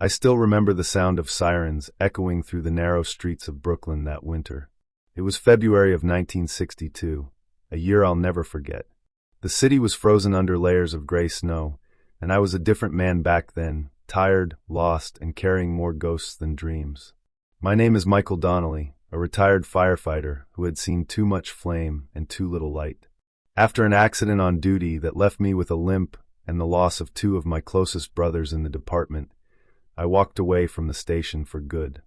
I still remember the sound of sirens echoing through the narrow streets of Brooklyn that winter. It was February of 1962, a year I'll never forget. The city was frozen under layers of gray snow, and I was a different man back then, tired, lost, and carrying more ghosts than dreams. My name is Michael Donnelly, a retired firefighter who had seen too much flame and too little light. After an accident on duty that left me with a limp and the loss of two of my closest brothers in the department, I walked away from the station for good.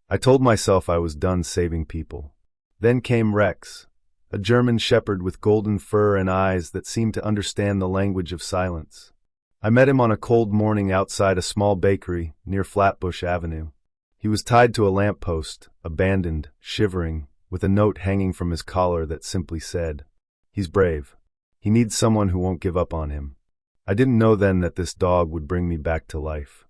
I told myself I was done saving people. Then came Rex, a German shepherd with golden fur and eyes that seemed to understand the language of silence. I met him on a cold morning outside a small bakery near Flatbush Avenue. He was tied to a lamppost, abandoned, shivering, with a note hanging from his collar that simply said, "He's brave. He needs someone who won't give up on him." I didn't know then that this dog would bring me back to life.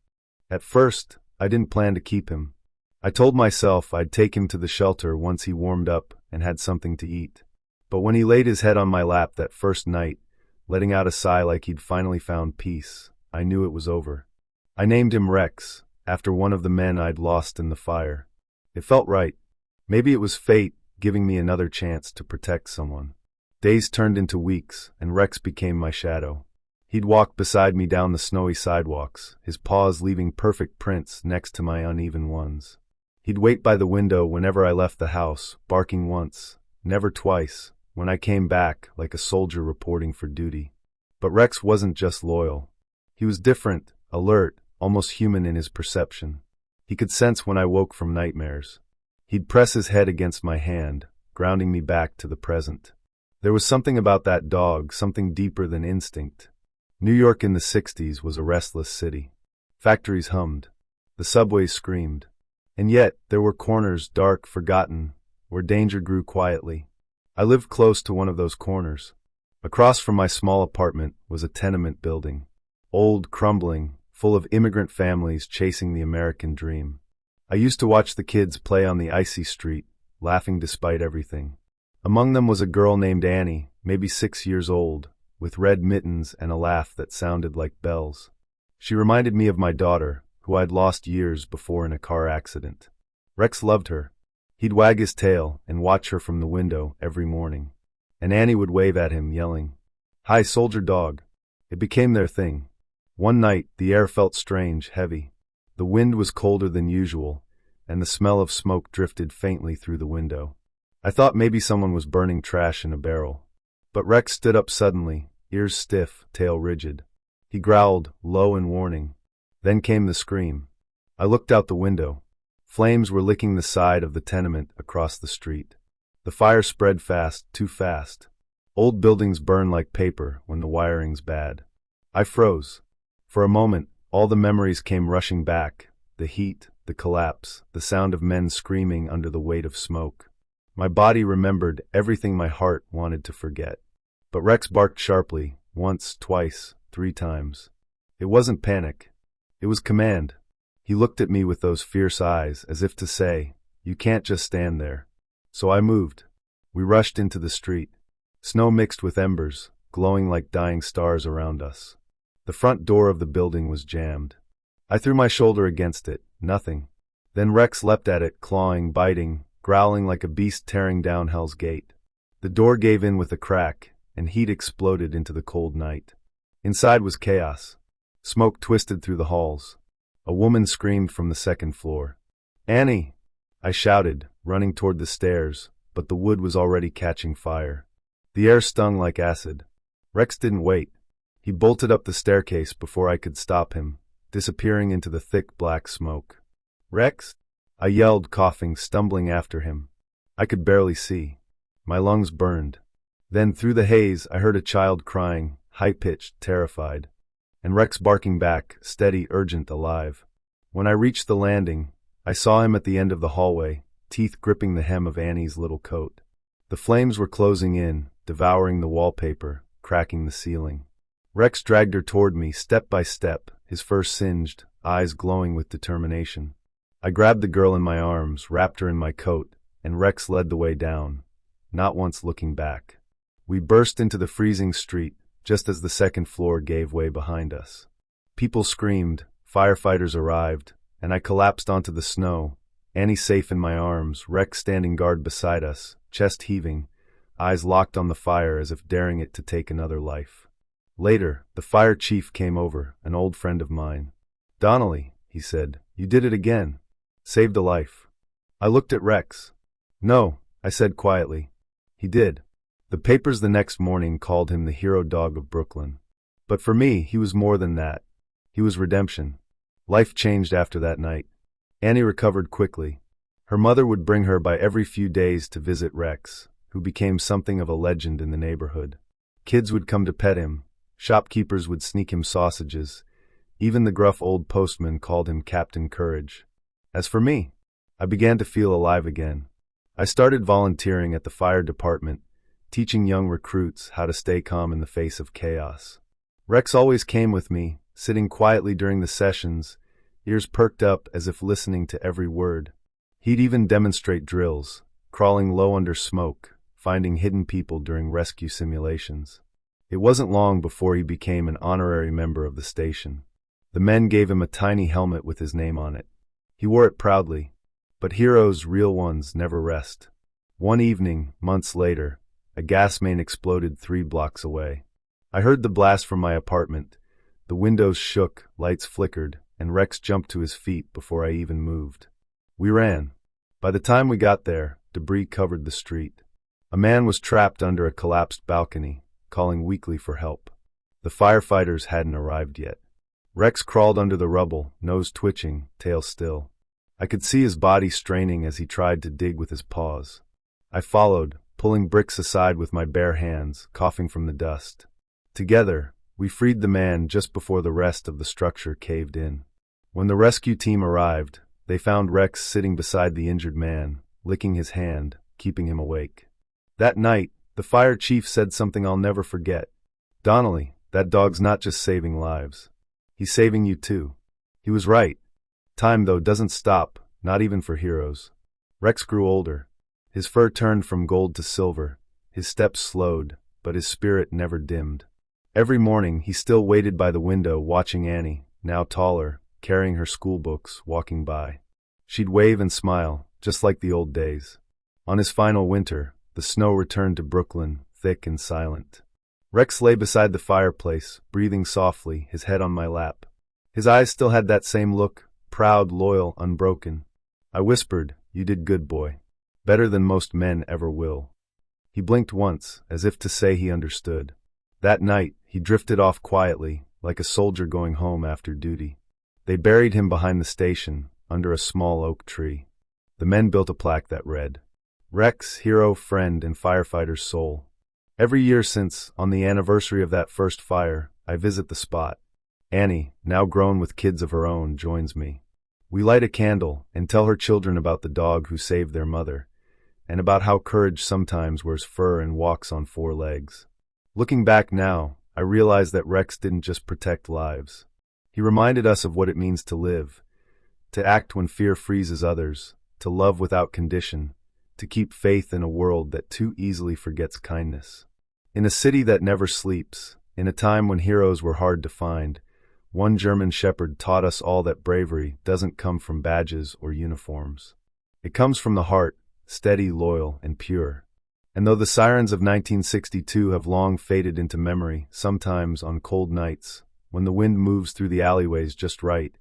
At first, I didn't plan to keep him. I told myself I'd take him to the shelter once he warmed up and had something to eat. But when he laid his head on my lap that first night, letting out a sigh like he'd finally found peace, I knew it was over. I named him Rex, after one of the men I'd lost in the fire. It felt right. Maybe it was fate giving me another chance to protect someone. Days turned into weeks, and Rex became my shadow. He'd walk beside me down the snowy sidewalks, his paws leaving perfect prints next to my uneven ones. He'd wait by the window whenever I left the house, barking once, never twice, when I came back like a soldier reporting for duty. But Rex wasn't just loyal. He was different, alert, almost human in his perception. He could sense when I woke from nightmares. He'd press his head against my hand, grounding me back to the present. There was something about that dog, something deeper than instinct. New York in the 60s was a restless city. Factories hummed. The subways screamed. And yet, there were corners, dark, forgotten, where danger grew quietly. I lived close to one of those corners. Across from my small apartment was a tenement building. Old, crumbling, full of immigrant families chasing the American dream. I used to watch the kids play on the icy street, laughing despite everything. Among them was a girl named Annie, maybe 6 years old, with red mittens and a laugh that sounded like bells. She reminded me of my daughter, who I'd lost years before in a car accident. Rex loved her. He'd wag his tail and watch her from the window every morning. And Annie would wave at him, yelling, "Hi, soldier dog." It became their thing. One night, the air felt strange, heavy. The wind was colder than usual, and the smell of smoke drifted faintly through the window. I thought maybe someone was burning trash in a barrel. But Rex stood up suddenly, ears stiff, tail rigid. He growled, low and warning. Then came the scream. I looked out the window. Flames were licking the side of the tenement across the street. The fire spread fast, too fast. Old buildings burn like paper when the wiring's bad. I froze. For a moment, all the memories came rushing back. The heat, the collapse, the sound of men screaming under the weight of smoke. My body remembered everything my heart wanted to forget. But Rex barked sharply, once, twice, 3 times. It wasn't panic. It was command. He looked at me with those fierce eyes, as if to say, "You can't just stand there." So I moved. We rushed into the street. Snow mixed with embers, glowing like dying stars around us. The front door of the building was jammed. I threw my shoulder against it, nothing. Then Rex leapt at it, clawing, biting, growling like a beast tearing down Hell's Gate. The door gave in with a crack, and heat exploded into the cold night. Inside was chaos. Smoke twisted through the halls. A woman screamed from the second floor. "Annie!" I shouted, running toward the stairs, but the wood was already catching fire. The air stung like acid. Rex didn't wait. He bolted up the staircase before I could stop him, disappearing into the thick black smoke. "Rex!" I yelled, coughing, stumbling after him. I could barely see. My lungs burned. Then through the haze I heard a child crying, high-pitched, terrified. And Rex barking back, steady, urgent, alive. When I reached the landing, I saw him at the end of the hallway, teeth gripping the hem of Annie's little coat. The flames were closing in, devouring the wallpaper, cracking the ceiling. Rex dragged her toward me, step by step, his fur singed, eyes glowing with determination. I grabbed the girl in my arms, wrapped her in my coat, and Rex led the way down, not once looking back. We burst into the freezing street, just as the second floor gave way behind us. People screamed, firefighters arrived, and I collapsed onto the snow, Annie safe in my arms, Rex standing guard beside us, chest heaving, eyes locked on the fire as if daring it to take another life. Later, the fire chief came over, an old friend of mine. "Donnelly," he said, "you did it again. Saved a life." I looked at Rex. "No," I said quietly. "He did." The papers the next morning called him the hero dog of Brooklyn. But for me, he was more than that. He was redemption. Life changed after that night. Annie recovered quickly. Her mother would bring her by every few days to visit Rex, who became something of a legend in the neighborhood. Kids would come to pet him. Shopkeepers would sneak him sausages. Even the gruff old postman called him Captain Courage. As for me, I began to feel alive again. I started volunteering at the fire department, teaching young recruits how to stay calm in the face of chaos. Rex always came with me, sitting quietly during the sessions, ears perked up as if listening to every word. He'd even demonstrate drills, crawling low under smoke, finding hidden people during rescue simulations. It wasn't long before he became an honorary member of the station. The men gave him a tiny helmet with his name on it. He wore it proudly. But heroes, real ones, never rest. One evening, months later, a gas main exploded 3 blocks away. I heard the blast from my apartment. The windows shook, lights flickered, and Rex jumped to his feet before I even moved. We ran. By the time we got there, debris covered the street. A man was trapped under a collapsed balcony, calling weakly for help. The firefighters hadn't arrived yet. Rex crawled under the rubble, nose twitching, tail still. I could see his body straining as he tried to dig with his paws. I followed, pulling bricks aside with my bare hands, coughing from the dust. Together, we freed the man just before the rest of the structure caved in. When the rescue team arrived, they found Rex sitting beside the injured man, licking his hand, keeping him awake. That night, the fire chief said something I'll never forget. "Donnelly, that dog's not just saving lives. He's saving you too." He was right. Time, though, doesn't stop, not even for heroes. Rex grew older. His fur turned from gold to silver. His steps slowed, but his spirit never dimmed. Every morning, he still waited by the window watching Annie, now taller, carrying her schoolbooks, walking by. She'd wave and smile, just like the old days. On his final winter, the snow returned to Brooklyn, thick and silent. Rex lay beside the fireplace, breathing softly, his head on my lap. His eyes still had that same look, proud, loyal, unbroken. I whispered, "You did good, boy. Better than most men ever will." He blinked once, as if to say he understood. That night, he drifted off quietly, like a soldier going home after duty. They buried him behind the station, under a small oak tree. The men built a plaque that read, "Rex, hero, friend, and firefighter's soul." Every year since, on the anniversary of that first fire, I visit the spot. Annie, now grown with kids of her own, joins me. We light a candle and tell her children about the dog who saved their mother, and about how courage sometimes wears fur and walks on 4 legs. Looking back now, I realize that Rex didn't just protect lives. He reminded us of what it means to live, to act when fear freezes others, to love without condition, to keep faith in a world that too easily forgets kindness. In a city that never sleeps, in a time when heroes were hard to find, one German shepherd taught us all that bravery doesn't come from badges or uniforms. It comes from the heart, steady, loyal, and pure. And though the sirens of 1962 have long faded into memory, sometimes on cold nights, when the wind moves through the alleyways just right,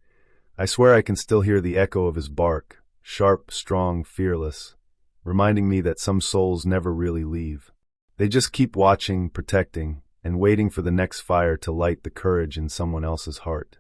I swear I can still hear the echo of his bark, sharp, strong, fearless, reminding me that some souls never really leave. They just keep watching, protecting, and waiting for the next fire to light the courage in someone else's heart.